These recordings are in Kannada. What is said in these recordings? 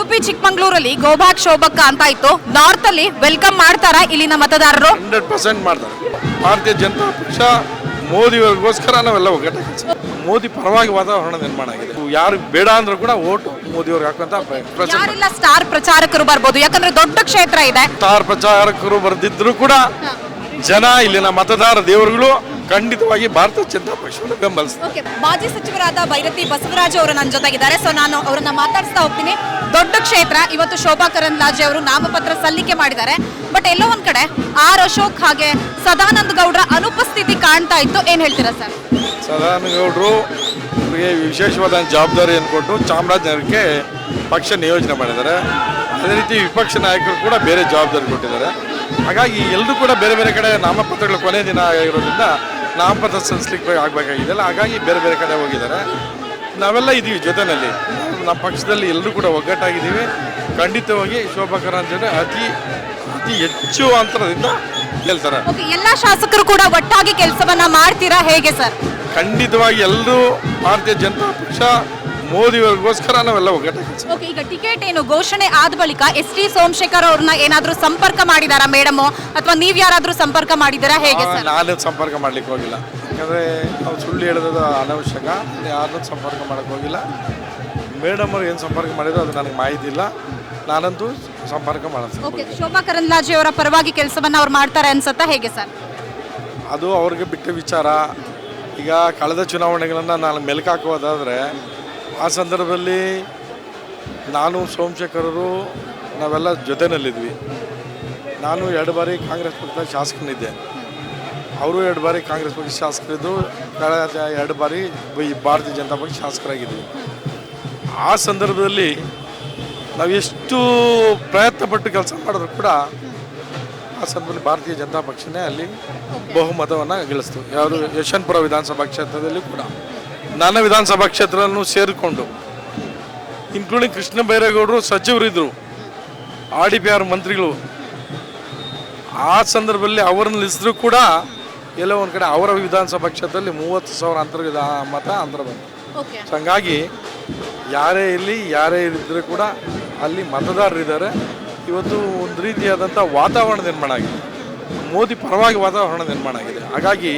ಉಡುಪಿ ಚಿಕ್ಕಮಂಗ್ಳೂರಲ್ಲಿ ಗೋಬ್ಯಾಕ್ ಶೋಭಕ್ಕ ಅಂತ ಇತ್ತು. ನಾರ್ತ್ ಅಲ್ಲಿ ವೆಲ್ಕಮ್ ಮಾಡ್ತಾರಾ ಇಲ್ಲಿನ ಮತದಾರರು? 100% ಮಾಡ್ತಾರೆ. ಭಾರತೀಯ ಜನತಾ ಪಕ್ಷ ಮೋದಿಯವರಿಗೋಸ್ಕರ ನಾವೆಲ್ಲ ಒಗ್ಗಟ್ಟಾಗಿ ಕೆಲಸ. ಮೋದಿ ಪರವಾಗಿ ವಾತಾವರಣ ನಿರ್ಮಾಣ ಆಗಿದೆ. ಯಾರು ಬೇಡ ಅಂದ್ರೂ ಕೂಡ ಓಟು ಮೋದಿಯವ್ರಿಗೆ ಹಾಕುವಂತ ಯಾರೆಲ್ಲ ಸ್ಟಾರ್ ಪ್ರಚಾರಕರು ಬರ್ಬೋದು? ಯಾಕಂದ್ರೆ ದೊಡ್ಡ ಕ್ಷೇತ್ರ ಇದೆ. ಸ್ಟಾರ್ ಪ್ರಚಾರಕರು ಬರ್ದಿದ್ರು ಕೂಡ ಜನ ಇಲ್ಲಿನ ಮತದಾರ ದೇವರುಗಳು ಖಂಡಿತವಾಗಿ ಭಾರತೀಯ ಜನತಾ ಪಕ್ಷವನ್ನು ಬೆಂಬಲಿಸ್ತಾರೆ. ಮಾಜಿ ಸಚಿವರಾದ ಬೈರತಿ ಬಸವರಾಜ್ ಅವರು ನನ್ನ ಜೊತೆಗಿದ್ದಾರೆ. ಸೊ ನಾನು ಅವರನ್ನ ಮಾತಾಡಿಸ್ತಾ ಹೋಗ್ತೀನಿ. ದೊಡ್ಡ ಕ್ಷೇತ್ರ, ಇವತ್ತು ಶೋಭಾ ಕರಂದ್ಲಾಜೆ ಅವರು ನಾಮಪತ್ರ ಸಲ್ಲಿಕೆ ಮಾಡಿದ್ದಾರೆ. ಬಟ್ ಎಲ್ಲೋ ಒಂದ್ ಕಡೆ ಆರ್ ಅಶೋಕ್ ಹಾಗೆ ಸದಾನಂದ ಗೌಡ್ರ ಅನುಪಸ್ಥಿತಿ ಕಾಣ್ತಾ ಇತ್ತು. ಏನ್ ಹೇಳ್ತೀರಾ ಸರ್? ಸದಾನಂದ ಗೌಡರು ಅವರಿಗೆ ವಿಶೇಷವಾದ ಜವಾಬ್ದಾರಿಯನ್ನು ಕೊಟ್ಟು ಚಾಮರಾಜನಗರಕ್ಕೆ ಪಕ್ಷ ನಿಯೋಜನೆ ಮಾಡಿದ್ದಾರೆ. ಅದೇ ರೀತಿ ವಿಪಕ್ಷ ನಾಯಕರು ಕೂಡ ಬೇರೆ ಜವಾಬ್ದಾರಿ ಕೊಟ್ಟಿದ್ದಾರೆ. ಹಾಗಾಗಿ ಎಲ್ಲರೂ ಕೂಡ ಬೇರೆ ಬೇರೆ ಕಡೆ ನಾಮಪತ್ರಗಳ ಕೊನೆ ದಿನ ಆಗಿರೋದ್ರಿಂದ ನಾಮಪತ್ರ ಸಲ್ಲಿಸಲಿಕ್ಕೆ ಆಗಬೇಕಾಗಿದೆಯಲ್ಲ, ಹಾಗಾಗಿ ಬೇರೆ ಬೇರೆ ಕಡೆ ಹೋಗಿದ್ದಾರೆ. ನಾವೆಲ್ಲ ಇದ್ದೀವಿ ಜೊತೆಯಲ್ಲಿ, ನಮ್ಮ ಪಕ್ಷದಲ್ಲಿ ಎಲ್ಲರೂ ಕೂಡ ಒಗ್ಗಟ್ಟಾಗಿದ್ದೀವಿ. ಖಂಡಿತವಾಗಿ ಶೋಭಾ ಕರಂದ್ಲಾಜೆ ಅತಿ ಹೆಚ್ಚು ಅಂತರದಿಂದ ಗೆಲ್ತಾರೆ. ಎಲ್ಲ ಶಾಸಕರು ಕೂಡ ಒಟ್ಟಾಗಿ ಕೆಲಸವನ್ನ ಮಾಡ್ತೀರಾ ಹೇಗೆ ಸರ್? ಖಂಡಿತವಾಗಿ ಎಲ್ಲರೂ ಭಾರತೀಯ ಜನತಾ ಪಕ್ಷ ಮೋದಿಯವರಿಗೋಸ್ಕರ ನಾವೆಲ್ಲ ಒಗ್ಗಟ್ಟಾಗಿ ಕೆಲಸ. ಈಗ ಟಿಕೆಟ್ ಏನು ಘೋಷಣೆ ಆದ ಬಳಿಕ ಎಸ್ ಟಿ ಸೋಮಶೇಖರ್ ಅವ್ರನ್ನ ಏನಾದ್ರೂ ಸಂಪರ್ಕ ಮಾಡಿದಾರಾ ಮೇಡಮ್, ಅಥವಾ ನೀವ್ ಯಾರಾದ್ರೂ ಸಂಪರ್ಕ ಮಾಡಿದಾರಾ ಹೇಗೆ ಸರ್? ನಾನು ಸಂಪರ್ಕ ಮಾಡ್ಲಿಕ್ಕೆ ಹೋಗಿಲ್ಲ, ಯಾಕಂದ್ರೆ ನಾವು ಸುಳ್ಳು ಹೇಳೋದು ಅನವಶ್ಯಕ. ಯಾರನ್ನೂ ಸಂಪರ್ಕ ಮಾಡಕ್ಕೆ ಹೋಗಿಲ್ಲ. ಮೇಡಮ್ ಅವ್ರು ಏನು ಸಂಪರ್ಕ ಮಾಡಿದ್ರು ಅದು ನನಗೆ ಮಾಹಿತಿ ಇಲ್ಲ. ನಾನಂತೂ ಸಂಪರ್ಕ ಮಾಡೋದು. ಶೋಭಾ ಕರಂದ್ಲಾಜೆ ಅವರ ಪರವಾಗಿ ಕೆಲಸವನ್ನ ಅವ್ರು ಮಾಡ್ತಾರೆ ಅನ್ಸುತ್ತಾ ಹೇಗೆ ಸರ್? ಅದು ಅವ್ರಿಗೆ ಬಿಟ್ಟ ವಿಚಾರ. ಈಗ ಕಳೆದ ಚುನಾವಣೆಗಳನ್ನು ನಾನು ಮೆಲುಕಾಕೋದಾದರೆ ಆ ಸಂದರ್ಭದಲ್ಲಿ ನಾನು ಸೋಮಶೇಖರರು ನಾವೆಲ್ಲ ಜೊತೆಯಲ್ಲಿದ್ವಿ. ನಾನು 2 ಬಾರಿ ಕಾಂಗ್ರೆಸ್ ಪಕ್ಷದ ಶಾಸಕನಿದ್ದೆ, ಅವರು 2 ಬಾರಿ ಕಾಂಗ್ರೆಸ್ ಪಕ್ಷ ಶಾಸಕರಿದ್ದು, ಕಳೆದ 2 ಬಾರಿ ಭಾರತೀಯ ಜನತಾ ಪಕ್ಷ ಶಾಸಕರಾಗಿದ್ವಿ. ಆ ಸಂದರ್ಭದಲ್ಲಿ ನಾವು ಎಷ್ಟು ಪ್ರಯತ್ನಪಟ್ಟು ಕೆಲಸ ಮಾಡಿದ್ರು ಕೂಡ ಆ ಸಂದರ್ಭದಲ್ಲಿ ಭಾರತೀಯ ಜನತಾ ಪಕ್ಷನೇ ಅಲ್ಲಿ ಬಹುಮತವನ್ನು ಗಳಿಸ್ತು. ಯಾವುದು ಯಶವಂತಪುರ ವಿಧಾನಸಭಾ ಕ್ಷೇತ್ರದಲ್ಲಿ ಕೂಡ ನನ್ನ ವಿಧಾನಸಭಾ ಕ್ಷೇತ್ರವನ್ನು ಸೇರಿಕೊಂಡು ಇನ್ಕ್ಲೂಡಿಂಗ್ ಕೃಷ್ಣ ಬೈರೇಗೌಡರು ಸಚಿವರಿದ್ದರು, RDPR ಮಂತ್ರಿಗಳು. ಆ ಸಂದರ್ಭದಲ್ಲಿ ಅವರನ್ನು ನಿಲ್ಲಿಸಿದ್ರು ಕೂಡ ಎಲ್ಲೋ ಒಂದು ಕಡೆ ಅವರ ವಿಧಾನಸಭಾ ಕ್ಷೇತ್ರದಲ್ಲಿ 30,000 ಅಂತರ ಬಂತು. ಸೊ ಹಂಗಾಗಿ ಯಾರೇ ಇಲ್ಲಿ ಯಾರೇ ಇದ್ದರೂ ಕೂಡ ಅಲ್ಲಿ ಮತದಾರರಿದ್ದಾರೆ. ಇವತ್ತು ಒಂದು ರೀತಿಯಾದಂಥ ವಾತಾವರಣ ನಿರ್ಮಾಣ ಆಗಿದೆ, ಮೋದಿ ಪರವಾಗಿ ವಾತಾವರಣ ನಿರ್ಮಾಣ ಆಗಿದೆ. ಹಾಗಾಗಿ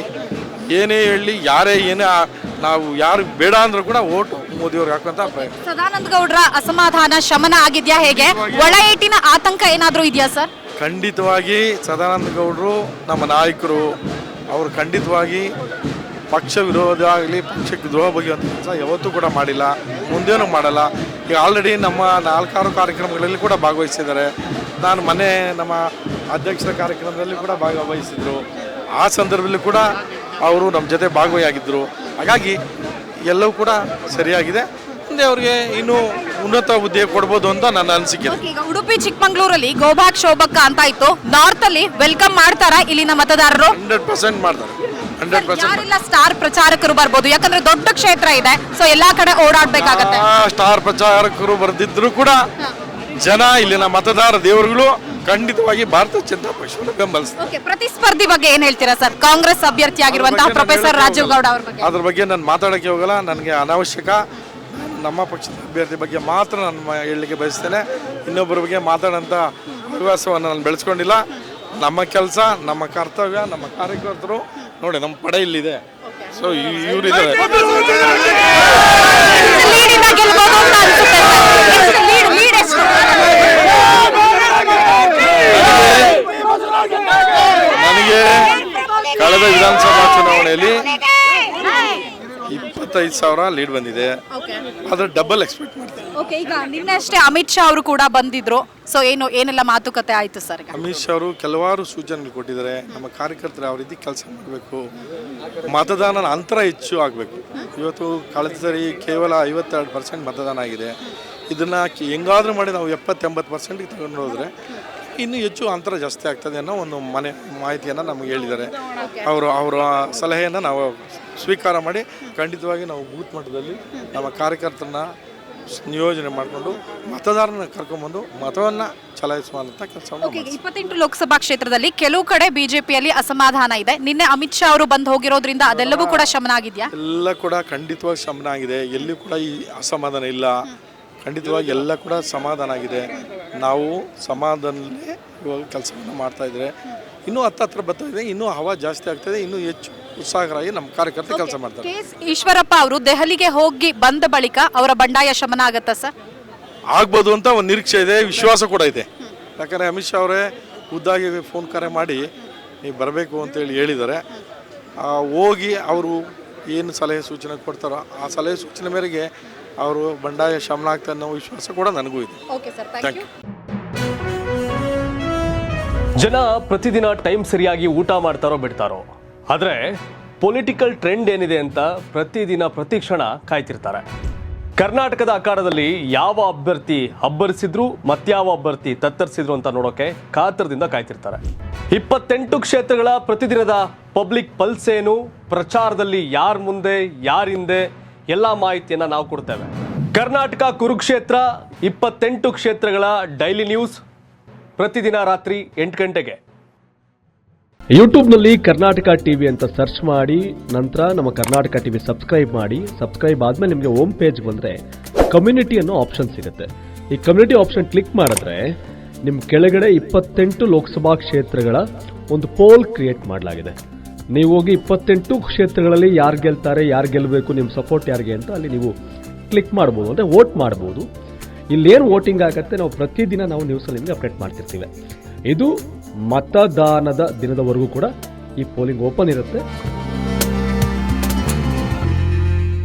ಏನೇ ಹೇಳಿ ಯಾರೇ ಏನೇ ನಾವು ಯಾರು ಬೇಡ ಅಂದ್ರೂ ಕೂಡ ಓಟು ಮೋದಿಯವ್ರಿಗೆ ಹಾಕುವಂತ ಪ್ರಯತ್ನ. ಸದಾನಂದ ಗೌಡ್ರ ಅಸಮಾಧಾನ ಶಮನ ಆಗಿದ್ಯಾ ಹೇಗೆ? ಒಳ ಏಟಿನ ಆತಂಕ ಏನಾದರೂ ಇದೆಯಾ ಸರ್? ಖಂಡಿತವಾಗಿ ಸದಾನಂದ ಗೌಡರು ನಮ್ಮ ನಾಯಕರು. ಅವರು ಖಂಡಿತವಾಗಿ ಪಕ್ಷ ವಿರೋಧ ಆಗಲಿ ಪಕ್ಷಕ್ಕೆ ದ್ರೋಹ ಬಗೆಯುವಂಥ ಕೆಲಸ ಯಾವತ್ತೂ ಕೂಡ ಮಾಡಿಲ್ಲ, ಮುಂದೇನೂ ಮಾಡಲ್ಲ. ಈಗ ಆಲ್ರೆಡಿ ನಮ್ಮ 4 ಕಾರ್ಯಕ್ರಮಗಳಲ್ಲಿ ಕೂಡ ಭಾಗವಹಿಸಿದ್ದಾರೆ. ನಾನು ಮೊನ್ನೆ ನಮ್ಮ ಅಧ್ಯಕ್ಷರ ಕಾರ್ಯಕ್ರಮದಲ್ಲಿ ಕೂಡ ಭಾಗವಹಿಸಿದ್ರು. ಆ ಸಂದರ್ಭದಲ್ಲಿ ಕೂಡ ಅವರು ನಮ್ಮ ಜೊತೆ ಭಾಗವಹಿಯಾಗಿದ್ದರು. ಹಾಗಾಗಿ ಎಲ್ಲವೂ ಕೂಡ ಸರಿಯಾಗಿದೆ. ಮುಂದೆ ಅವ್ರಿಗೆ ಇನ್ನೂ ಉನ್ನತ ಹುದ್ದೆ ಕೊಡ್ಬೋದು ಅಂತ ನನ್ನ ಅನಿಸಿಕೆ. ಈಗ ಉಡುಪಿ ಚಿಕ್ಕಮಂಗ್ಳೂರಲ್ಲಿ ಗೋಬ್ಯಾಕ್ ಶೋಭಕ್ಕ ಅಂತ ಇತ್ತು. ನಾರ್ತ್ ಅಲ್ಲಿ ವೆಲ್ಕಮ್ ಮಾಡ್ತಾರಾ ಇಲ್ಲಿನ ಮತದಾರರು? 100% ಮಾಡ್ತಾರೆ. 100% ಯಾರೆಲ್ಲ ಸ್ಟಾರ್ ಪ್ರಚಾರಕರು ಬರ್ಬೋದು? ಯಾಕಂದ್ರೆ ದೊಡ್ಡ ಕ್ಷೇತ್ರ ಇದೆ, ಸೊ ಎಲ್ಲಾ ಕಡೆ ಓಡಾಡ್ಬೇಕಾಗತ್ತೆ. ಸ್ಟಾರ್ ಪ್ರಚಾರಕರು ಬರ್ದಿದ್ರು ಕೂಡ ಜನ ಇಲ್ಲಿನ ಮತದಾರ ದೇವರುಗಳು ಖಂಡಿತವಾಗಿ ಭಾರತೀಯ ಜನತಾ ಪಕ್ಷವನ್ನು ಬೆಂಬಲಿಸ್ತಾರೆ. ಪ್ರತಿಸ್ಪರ್ಧಿ ಬಗ್ಗೆ ಏನ್ ಹೇಳ್ತೀರಾ ಸರ್? ಕಾಂಗ್ರೆಸ್ ಅಭ್ಯರ್ಥಿ ಆಗಿರುವಂತಹ ಪ್ರೊಫೆಸರ್ ರಾಜೀವ್ ಗೌಡ ಅವ್ರ ಬಗ್ಗೆ. ಅದ್ರ ಬಗ್ಗೆ ನಾನು ಮಾತಾಡೋಕ್ಕೆ ಹೋಗಲ್ಲ, ನನಗೆ ಅನಾವಶ್ಯಕ. ನಮ್ಮ ಪಕ್ಷದ ಅಭ್ಯರ್ಥಿ ಬಗ್ಗೆ ಮಾತ್ರ ನಾನು ಹೇಳಲಿಕ್ಕೆ ಬಯಸ್ತೇನೆ. ಇನ್ನೊಬ್ಬರ ಬಗ್ಗೆ ಮಾತಾಡೋಂಥ ಹವ್ಯಾಸವನ್ನು ನಾನು ಬೆಳೆಸ್ಕೊಂಡಿಲ್ಲ. ನಮ್ಮ ಕೆಲಸ, ನಮ್ಮ ಕರ್ತವ್ಯ, ನಮ್ಮ ಕಾರ್ಯಕರ್ತರು ನೋಡಿ ನಮ್ಮ ಪಡೆ ಇಲ್ಲಿದೆ. ಸೊ ಇವರಿದ್ದಾರೆ. ನನಗೆ ಕಳೆದ ವಿಧಾನಸಭಾ ಚುನಾವಣೆಯಲ್ಲಿ 25,000 ಲೀಡ್ ಬಂದಿದೆ. ಅದ್ರ ಡಬಲ್ ಎಕ್ಸ್ಪೆಕ್ಟ್ ಮಾಡ್ತೀನಿ. ಈಗ ನಿನ್ನೆ ಅಷ್ಟೇ ಅಮಿತ್ ಶಾ ಅವರು ಕೂಡ ಬಂದಿದ್ರು. ಸೊ ಏನೆಲ್ಲ ಮಾತುಕತೆ ಆಯ್ತು ಸರ್? ಅಮಿತ್ ಶಾ ಅವರು ಕೆಲವಾರು ಸೂಚನೆಗಳು ಕೊಟ್ಟಿದ್ದಾರೆ. ನಮ್ಮ ಕಾರ್ಯಕರ್ತರು ಯಾವ ರೀತಿ ಕೆಲಸ ಮಾಡಬೇಕು, ಮತದಾನದ ಅಂತರ ಹೆಚ್ಚು ಆಗಬೇಕು. ಇವತ್ತು ಕಳೆದ ಸರಿ ಕೇವಲ 52% ಮತದಾನ ಆಗಿದೆ. ಇದನ್ನು ಹೆಂಗಾದ್ರೂ ಮಾಡಿ ನಾವು 70-80%ಗೆ ತಗೊಂಡು ಹೋದರೆ ಇನ್ನೂ ಹೆಚ್ಚು ಅಂತರ ಜಾಸ್ತಿ ಆಗ್ತದೆ ಅನ್ನೋ ಒಂದು ಮಾಹಿತಿಯನ್ನು ನಮಗೆ ಹೇಳಿದ್ದಾರೆ. ಅವರ ಸಲಹೆಯನ್ನು ನಾವು ಸ್ವೀಕಾರ ಮಾಡಿ ಖಂಡಿತವಾಗಿ ನಾವು ಬೂತ್ ಮಟ್ಟದಲ್ಲಿ ನಮ್ಮ ಕಾರ್ಯಕರ್ತರನ್ನ ನಿಯೋಜನೆ ಮಾಡಿಕೊಂಡು ಮತದಾರನ ಕರ್ಕೊಂಡ್ಬಂದು ಮತವನ್ನು ಚಲಾಯಿಸುವಂಥ ಕೆಲಸ. 28 ಲೋಕಸಭಾ ಕ್ಷೇತ್ರದಲ್ಲಿ ಕೆಲವು ಕಡೆ ಬಿಜೆಪಿಯಲ್ಲಿ ಅಸಮಾಧಾನ ಇದೆ. ನಿನ್ನೆ ಅಮಿತ್ ಶಾ ಅವರು ಬಂದು ಹೋಗಿರೋದ್ರಿಂದ ಅದೆಲ್ಲವೂ ಕೂಡ ಶಮನ ಆಗಿದೆಯಾ? ಎಲ್ಲ ಕೂಡ ಖಂಡಿತವಾಗಿ ಶಮನ ಆಗಿದೆ. ಎಲ್ಲಿ ಕೂಡ ಈ ಅಸಮಾಧಾನ ಇಲ್ಲ. ಖಂಡಿತವಾಗಿ ಎಲ್ಲ ಕೂಡ ಸಮಾಧಾನ ಆಗಿದೆ. ನಾವು ಸಮಾಧಾನದಲ್ಲೇ ಇವಾಗ ಕೆಲಸವನ್ನು ಮಾಡ್ತಾಯಿದ್ರೆ ಇನ್ನೂ ಹತ್ರ ಬರ್ತಾ ಇದೆ, ಇನ್ನೂ ಹವಾ ಜಾಸ್ತಿ ಆಗ್ತಾಯಿದೆ, ಇನ್ನೂ ಹೆಚ್ಚು ಉತ್ಸಾಹರಾಗಿ ನಮ್ಮ ಕಾರ್ಯಕರ್ತರು ಕೆಲಸ ಮಾಡ್ತಾರೆ. ಕೆ.ಎಸ್. ಈಶ್ವರಪ್ಪ ಅವರು ದೆಹಲಿಗೆ ಹೋಗಿ ಬಂದ ಬಳಿಕ ಅವರ ಬಂಡಾಯ ಶಮನ ಆಗತ್ತಾ ಸರ್? ಆಗ್ಬೋದು ಅಂತ ಒಂದು ನಿರೀಕ್ಷೆ ಇದೆ, ವಿಶ್ವಾಸ ಕೂಡ ಇದೆ. ಯಾಕಂದರೆ ಅಮಿತ್ ಶಾ ಅವರೇ ಖುದ್ದಾಗಿ ಫೋನ್ ಕರೆ ಮಾಡಿ ನೀವು ಬರಬೇಕು ಅಂತೇಳಿ ಹೇಳಿದ್ದಾರೆ. ಹೋಗಿ ಅವರು ಏನು ಸಲಹೆ ಸೂಚನೆ ಕೊಡ್ತಾರೋ ಆ ಸಲಹೆ ಸೂಚನೆ ಮೇರೆಗೆ ಅವರು ಬಂಡಾಯ ಶಮನ ಆಗ್ತಾರೆ ಅನ್ನೋ ವಿಶ್ವಾಸ ಕೂಡ ನನಗೂ ಇದೆ. Thank you. ಜನ ಪ್ರತಿದಿನ ಟೈಮ್ ಸರಿಯಾಗಿ ಊಟ ಮಾಡ್ತಾರೋ ಬಿಡ್ತಾರೋ, ಆದರೆ ಪೊಲಿಟಿಕಲ್ ಟ್ರೆಂಡ್ ಏನಿದೆ ಅಂತ ಪ್ರತಿದಿನ ಪ್ರತಿ ಕ್ಷಣ ಕಾಯ್ತಿರ್ತಾರೆ. ಕರ್ನಾಟಕದ ಅಖಾಡದಲ್ಲಿ ಯಾವ ಅಭ್ಯರ್ಥಿ ಅಬ್ಬರಿಸಿದ್ರು ಮತ್ಯಾವ ಅಭ್ಯರ್ಥಿ ತತ್ತರಿಸಿದ್ರು ಅಂತ ನೋಡೋಕೆ ಕಾತರದಿಂದ ಕಾಯ್ತಿರ್ತಾರೆ. 28 ಕ್ಷೇತ್ರಗಳ ಪ್ರತಿದಿನದ ಪಬ್ಲಿಕ್ ಪಲ್ಸ್ ಏನು, ಪ್ರಚಾರದಲ್ಲಿ ಯಾರ ಮುಂದೆ ಯಾರ ಹಿಂದೆ ಎಲ್ಲ ಮಾಹಿತಿಯನ್ನು ನಾವು ಕೊಡ್ತೇವೆ. ಕರ್ನಾಟಕ ಕುರುಕ್ಷೇತ್ರ 28 ಕ್ಷೇತ್ರಗಳ ಡೈಲಿ ನ್ಯೂಸ್ ಪ್ರತಿದಿನ ರಾತ್ರಿ 8 ಗಂಟೆಗೆ ಯೂಟ್ಯೂಬ್ನಲ್ಲಿ ಕರ್ನಾಟಕ ಟಿವಿ ಅಂತ ಸರ್ಚ್ ಮಾಡಿ, ನಂತರ ನಮ್ಮ ಕರ್ನಾಟಕ ಟಿವಿ ಸಬ್ಸ್ಕ್ರೈಬ್ ಮಾಡಿ. ಸಬ್ಸ್ಕ್ರೈಬ್ ಆದಮೇಲೆ ನಿಮಗೆ ಹೋಮ್ ಪೇಜ್ ಬಂದರೆ ಕಮ್ಯುನಿಟಿ ಅನ್ನೋ ಆಪ್ಷನ್ ಸಿಗುತ್ತೆ. ಈ ಕಮ್ಯುನಿಟಿ ಆಪ್ಷನ್ ಕ್ಲಿಕ್ ಮಾಡಿದ್ರೆ ನಿಮ್ಮ ಕೆಳಗಡೆ 28 ಲೋಕಸಭಾ ಕ್ಷೇತ್ರಗಳ ಒಂದು ಪೋಲ್ ಕ್ರಿಯೇಟ್ ಮಾಡಲಾಗಿದೆ. ನೀವು ಹೋಗಿ 28 ಕ್ಷೇತ್ರಗಳಲ್ಲಿ ಯಾರು ಗೆಲ್ತಾರೆ, ಯಾರು ಗೆಲ್ಲಬೇಕು, ನಿಮ್ಮ ಸಪೋರ್ಟ್ ಯಾರಿಗೆ ಅಂತ ಅಲ್ಲಿ ನೀವು ಕ್ಲಿಕ್ ಮಾಡ್ಬೋದು, ಅಂದರೆ ವೋಟ್ ಮಾಡ್ಬೋದು. ಇಲ್ಲೇನು ವೋಟಿಂಗ್ ಆಗುತ್ತೆ ನಾವು ಪ್ರತಿದಿನ ನಾವು ನ್ಯೂಸಲ್ಲಿ ನಿಮಗೆ ಅಪ್ಡೇಟ್ ಮಾಡ್ತಿರ್ತೀವಿ. ಇದು ಮತದಾನದ ದಿನದವರೆಗೂ ಕೂಡ ಈ ಪೋಲಿಂಗ್ ಓಪನ್ ಇರುತ್ತೆ.